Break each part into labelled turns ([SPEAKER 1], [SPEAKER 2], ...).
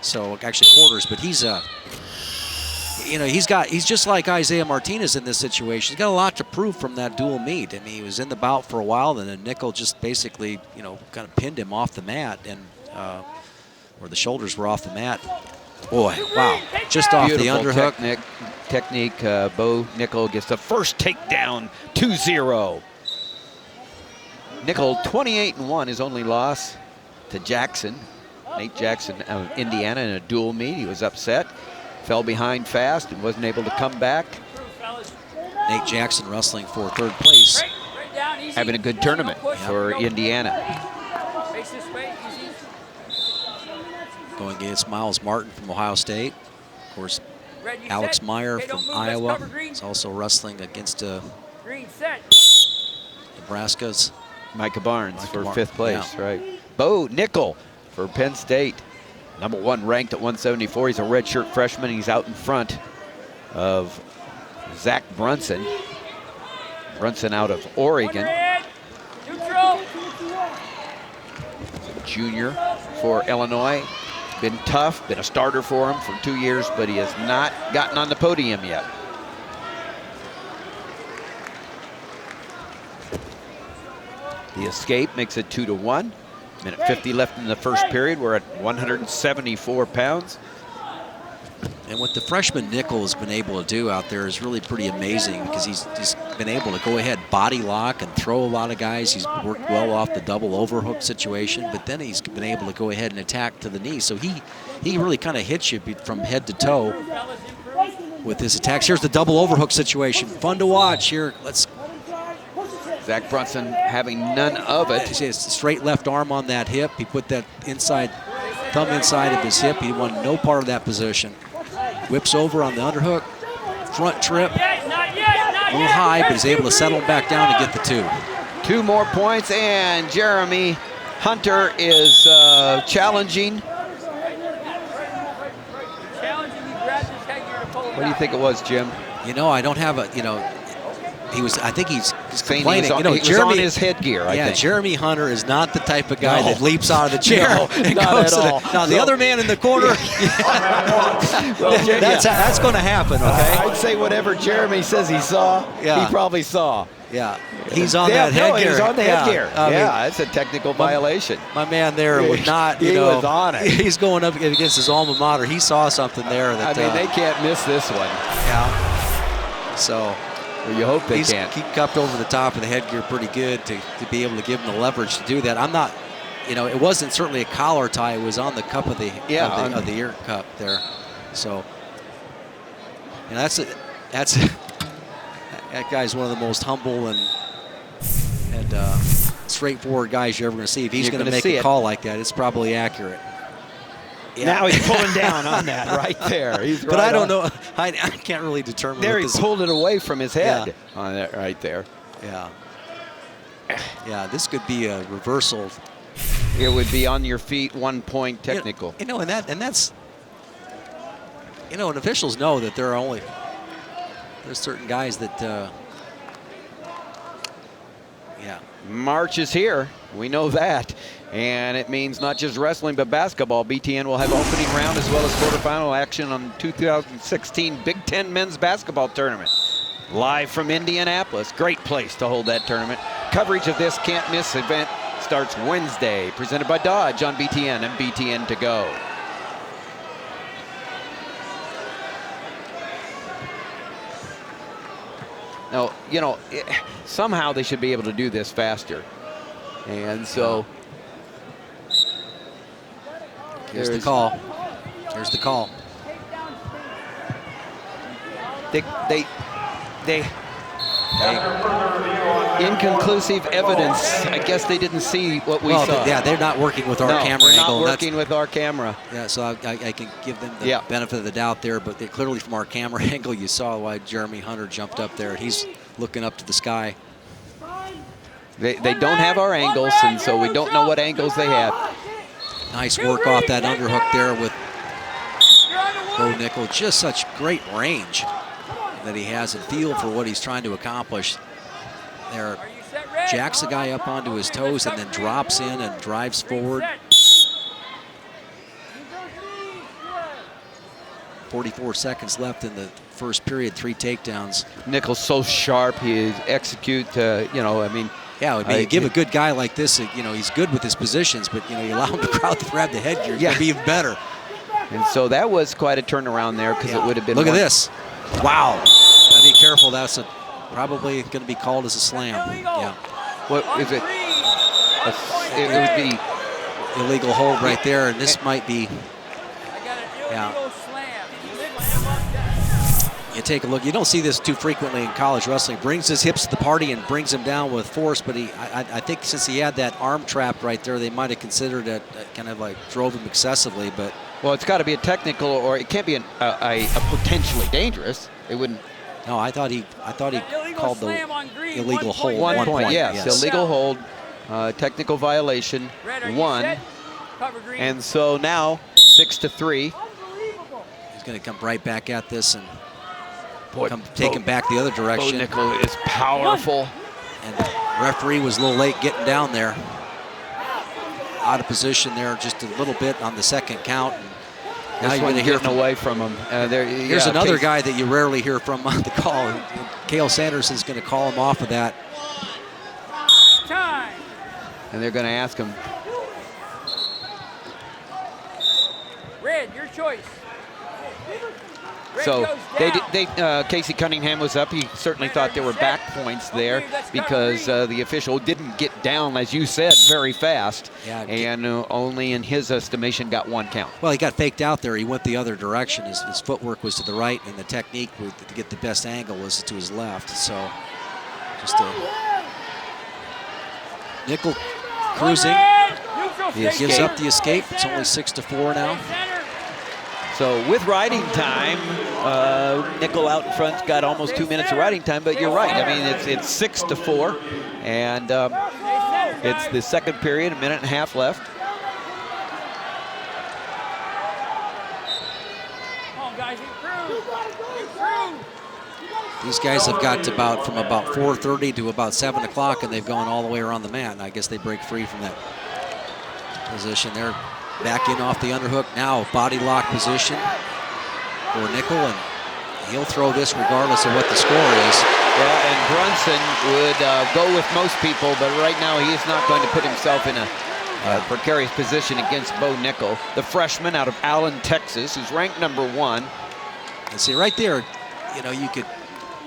[SPEAKER 1] So actually quarters, but he's you know, he's just like Isaiah Martinez in this situation. He's got a lot to prove from that dual meet. I mean, he was in the bout for a while, and then Nickal just basically, you know, kind of pinned him off the mat, and where the shoulders were off the mat. Boy, wow, just off the underhook.
[SPEAKER 2] Technique. Bo Nickal gets the first takedown, 2-0. Nickal, 28-1, his only loss to Jackson. Nate Jackson of Indiana in a dual meet. He was upset, fell behind fast, and wasn't able to come back.
[SPEAKER 1] Nate Jackson wrestling for 3rd place.
[SPEAKER 2] Having a good tournament for Indiana.
[SPEAKER 1] Going against Miles Martin from Ohio State. Of course, Alex Meyer from Iowa is also wrestling against Nebraska's
[SPEAKER 2] Micah Barnes for 5th place, right? Bo Nickal for Penn State. #1 ranked at 174. He's a redshirt freshman. He's out in front of Zac Brunson. Brunson out of Oregon. Junior for Illinois. Been tough, been a starter for him for 2 years, but he has not gotten on the podium yet. The escape makes it 2-1. Minute 50 left in the first period. We're at 174 pounds.
[SPEAKER 1] And what the freshman Nickal has been able to do out there is really pretty amazing, because he's been able to go ahead, body lock, and throw a lot of guys. He's worked well off the double overhook situation, but then he's been able to go ahead and attack to the knee. So he really kind of hits you from head to toe with his attacks. Here's the double overhook situation. Fun to watch here.
[SPEAKER 2] Zac Brunson having none of it.
[SPEAKER 1] He has straight left arm on that hip. He put that thumb inside of his hip. He wanted no part of that position. Whips over on the underhook. Front trip. A little high, but he's able to settle back down and get the 2.
[SPEAKER 2] 2 more points, and Jeremy Hunter is challenging. What do you think it was, Jim?
[SPEAKER 1] You know, I don't have a, you know, I think he's complaining.
[SPEAKER 2] You know, Jeremy, on his headgear, I think.
[SPEAKER 1] Jeremy Hunter is not the type of guy that leaps out of the chair.
[SPEAKER 2] And not
[SPEAKER 1] goes
[SPEAKER 2] at all.
[SPEAKER 1] Now, the other man in the corner, that's going to happen, okay?
[SPEAKER 2] I'd say whatever Jeremy says he saw, he probably saw.
[SPEAKER 1] Yeah, he's on that headgear.
[SPEAKER 2] He's on the headgear.
[SPEAKER 1] I mean,
[SPEAKER 2] that's a technical violation.
[SPEAKER 1] My man there would not,
[SPEAKER 2] he was on it.
[SPEAKER 1] He's going up against his alma mater. He saw something there. That,
[SPEAKER 2] I mean, they can't miss this one.
[SPEAKER 1] Yeah. So...
[SPEAKER 2] Well, you hope they can't.
[SPEAKER 1] He cupped over the top of the headgear pretty good to be able to give him the leverage to do that. I'm not, you know, it wasn't certainly a collar tie. It was on the cup of the of the ear cup there. So, you know, that guy's one of the most humble and straightforward guys you're ever going to see. If he's going to make a call like that, it's probably accurate.
[SPEAKER 2] Yeah. Now he's pulling down on that right there.
[SPEAKER 1] But I don't know. I can't really determine.
[SPEAKER 2] There he pulled it away from his head on that right there.
[SPEAKER 1] Yeah. Yeah, this could be a reversal.
[SPEAKER 2] It would be on your feet, 1 point technical.
[SPEAKER 1] You know, and that's, you know, and officials know that there's certain guys that,
[SPEAKER 2] March is here. We know that. And it means not just wrestling, but basketball. BTN will have opening round as well as quarterfinal action on 2016 Big Ten Men's Basketball Tournament. Live from Indianapolis. Great place to hold that tournament. Coverage of this can't-miss event starts Wednesday. Presented by Dodge on BTN and BTN To Go. Now, you know, somehow they should be able to do this faster. And so...
[SPEAKER 1] Here's the call. Here's the call.
[SPEAKER 2] They inconclusive evidence. I guess they didn't see what we saw.
[SPEAKER 1] Yeah, they're not working with our camera angle.
[SPEAKER 2] Not working with our camera.
[SPEAKER 1] Yeah, so I can give them the benefit of the doubt there, but clearly from our camera angle, you saw why Jeremy Hunter jumped up there. He's looking up to the sky.
[SPEAKER 2] They don't have our angles, and so we don't know what angles they have.
[SPEAKER 1] Nice work off that underhook there with Bo Nickal. Just such great range that he has and feel for what he's trying to accomplish. There, jacks the guy up onto his toes and then drops in and drives forward. 44 seconds left in the first period, 3 takedowns.
[SPEAKER 2] Nickal's so sharp. He execute, you know, I mean.
[SPEAKER 1] Yeah, I mean, you give a good guy like this, you know, he's good with his positions, but, you know, you allow him to crowd to grab the headgear, it's going to be even better.
[SPEAKER 2] And so that was quite a turnaround there because it would have been.
[SPEAKER 1] Look at this. Wow. Gotta be careful. That's probably going to be called as a slam. Yeah.
[SPEAKER 2] What is it? It would be
[SPEAKER 1] illegal hold right there, and this might be. Yeah. You take a look. You don't see this too frequently in college wrestling. Brings his hips to the party and brings him down with force, but I think since he had that arm trap right there, they might have considered it kind of like drove him excessively. But
[SPEAKER 2] well, it's got to be a technical, or it can't be a potentially dangerous. It wouldn't.
[SPEAKER 1] No, I thought he called the illegal hold.
[SPEAKER 2] 1 point, yes.
[SPEAKER 1] Yes.
[SPEAKER 2] Illegal hold, technical violation, 1. And so now 6-3.
[SPEAKER 1] He's going to come right back at this and take him back the other direction.
[SPEAKER 2] Nickal is powerful.
[SPEAKER 1] And the referee was a little late getting down there. Out of position there just a little bit on the second count. And now you're going to hear from
[SPEAKER 2] away from him.
[SPEAKER 1] Here's another guy that you rarely hear from on the call. Cale Sanderson's going to call him off of that.
[SPEAKER 3] Time.
[SPEAKER 2] And they're going to ask him.
[SPEAKER 3] Red, your choice. Red
[SPEAKER 2] So
[SPEAKER 3] goes
[SPEAKER 2] Casey Cunningham was up. He certainly thought there were back points there because the official didn't get down, as you said, very fast.
[SPEAKER 1] Yeah,
[SPEAKER 2] and only in his estimation got 1 count.
[SPEAKER 1] Well, he got faked out there. He went the other direction. His footwork was to the right, and the technique to get the best angle was to his left. So just Nickal cruising. He gives up the escape. It's only 6-4 now.
[SPEAKER 2] So with riding time, Nickal out in front's got almost 2 minutes of riding time, but you're right. I mean, it's 6-4, and it's the second period, 1.5 minutes left.
[SPEAKER 3] Come on, guys, improve.
[SPEAKER 1] These guys have got from about 4:30 to about 7 o'clock, and they've gone all the way around the mat. And I guess they break free from that position. They're back in off the underhook now, body lock position for Nickal, and he'll throw this regardless of what the score is.
[SPEAKER 2] Well, and Brunson would go with most people, but right now he is not going to put himself in a precarious position against Bo Nickal, the freshman out of Allen, Texas, who's ranked #1.
[SPEAKER 1] And see, right there, you know, you could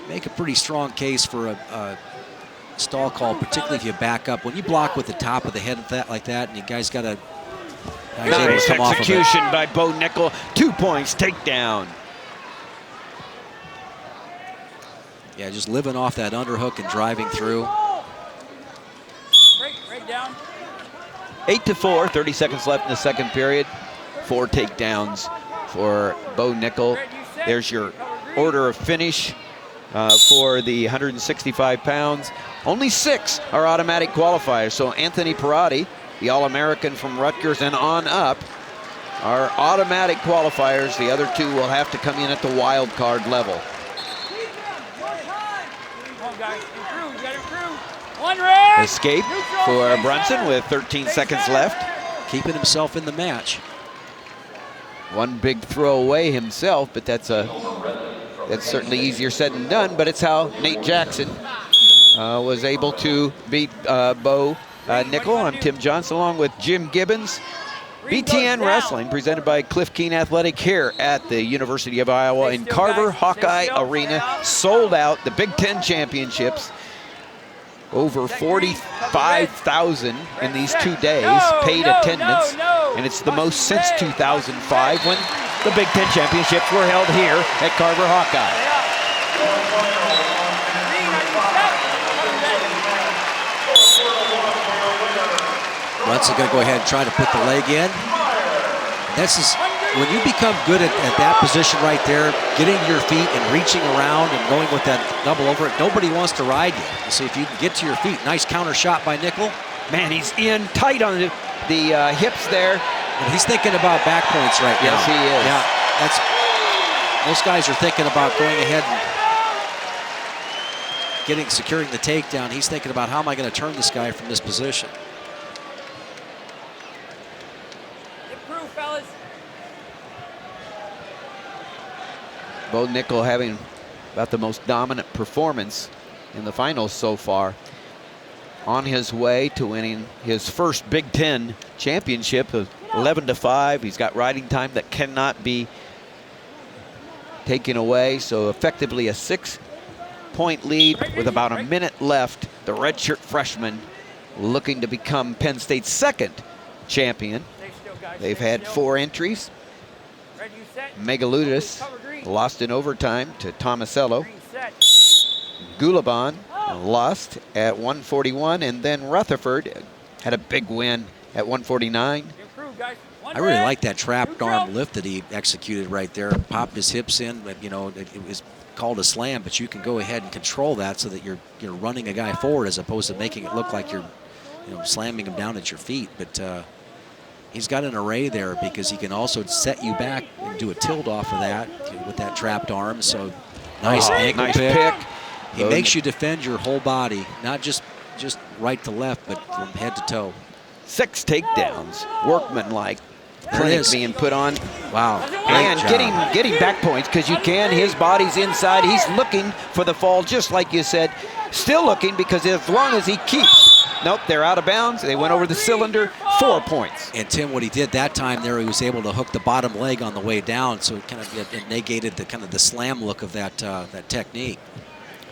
[SPEAKER 1] make a pretty strong case for a stall call, particularly if you back up. When you block with the top of the head like that, and you guys got to
[SPEAKER 2] nice execution by Bo Nickal. 2 points, takedown.
[SPEAKER 1] Yeah, just living off that underhook and driving through.
[SPEAKER 3] Break down.
[SPEAKER 2] 8-4, 30 seconds left in the second period. 4 takedowns for Bo Nickal. There's your order of finish for the 165 pounds. Only 6 are automatic qualifiers. So Anthony Perotti, the All-American from Rutgers and on up, are automatic qualifiers. The other 2 will have to come in at the wild card level.
[SPEAKER 3] Come on, guys, improve. You gotta improve. 1 red.
[SPEAKER 2] Escape for Brunson with 13 seconds left.
[SPEAKER 1] Keeping himself in the match.
[SPEAKER 2] 1 big throw away himself, but that's certainly easier said than done. But it's how Nate Jackson was able to beat Bo Nickal. I'm Tim Johnson along with Jim Gibbons. BTN Wrestling presented by Cliff Keen Athletic here at the University of Iowa in Carver Hawkeye Arena. Sold out the Big Ten Championships. Over 45,000 in these 2 days, paid attendance. And it's the most since 2005 when the Big Ten Championships were held here at Carver Hawkeye.
[SPEAKER 1] Brunson's going to go ahead and try to put the leg in. This is when you become good at that position right there, getting your feet and reaching around and going with that double over it. Nobody wants to ride you. You see if you can get to your feet. Nice counter shot by Nickal.
[SPEAKER 2] Man, he's in tight on the hips there.
[SPEAKER 1] And he's thinking about back points right now.
[SPEAKER 2] Yes, he is.
[SPEAKER 1] Yeah, most guys are thinking about going ahead and securing the takedown. He's thinking about how am I going to turn this guy from this position.
[SPEAKER 2] Bo Nickal having about the most dominant performance in the finals so far. On his way to winning his first Big Ten championship of 11-5. He's got riding time that cannot be taken away. So effectively a 6-point lead with about a minute left. The redshirt freshman looking to become Penn State's second champion. They've had 4 entries. Megaludis lost in overtime to Tomasello. Gulabon lost at 141, and then Rutherford had a big win at 149.
[SPEAKER 1] I really like that trapped arm lift that he executed right there. Popped his hips in, but you know, it was called a slam, but you can go ahead and control that so that you're running a guy forward as opposed to making it look like you're slamming him down at your feet. But he's got an array there because he can also set you back and do a tilt off of that with that trapped arm. So nice ankle pick. He makes you defend your whole body, not just right to left, but from head to toe.
[SPEAKER 2] 6 takedowns, workmanlike. Clinic being put on.
[SPEAKER 1] Wow.
[SPEAKER 2] And getting back points because you can. His body's inside. He's looking for the fall, just like you said. Still looking because as long as he keeps. Nope, they're out of bounds. They went over the cylinder. 4 points.
[SPEAKER 1] And Tim, what he did that time there, he was able to hook the bottom leg on the way down, so it kind of negated the slam look of that technique.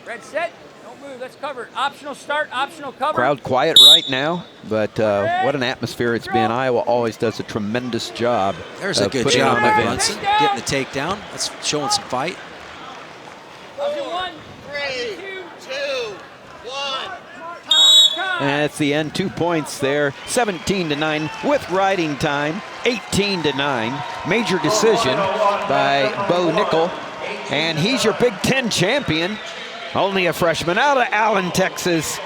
[SPEAKER 3] Red set. Don't move. Let's cover. Optional start. Optional cover.
[SPEAKER 2] Crowd quiet right now, but what an atmosphere it's been. Iowa always does a tremendous job.
[SPEAKER 1] There's a good job by Brunson getting the takedown. That's showing some fight.
[SPEAKER 3] 3, 2, 1.
[SPEAKER 2] And it's the end. 2 points there. 17-9 with riding time. 18-9. Major decision by Bo Nickal, and he's your Big Ten champion. Only a freshman out of Allen, Texas.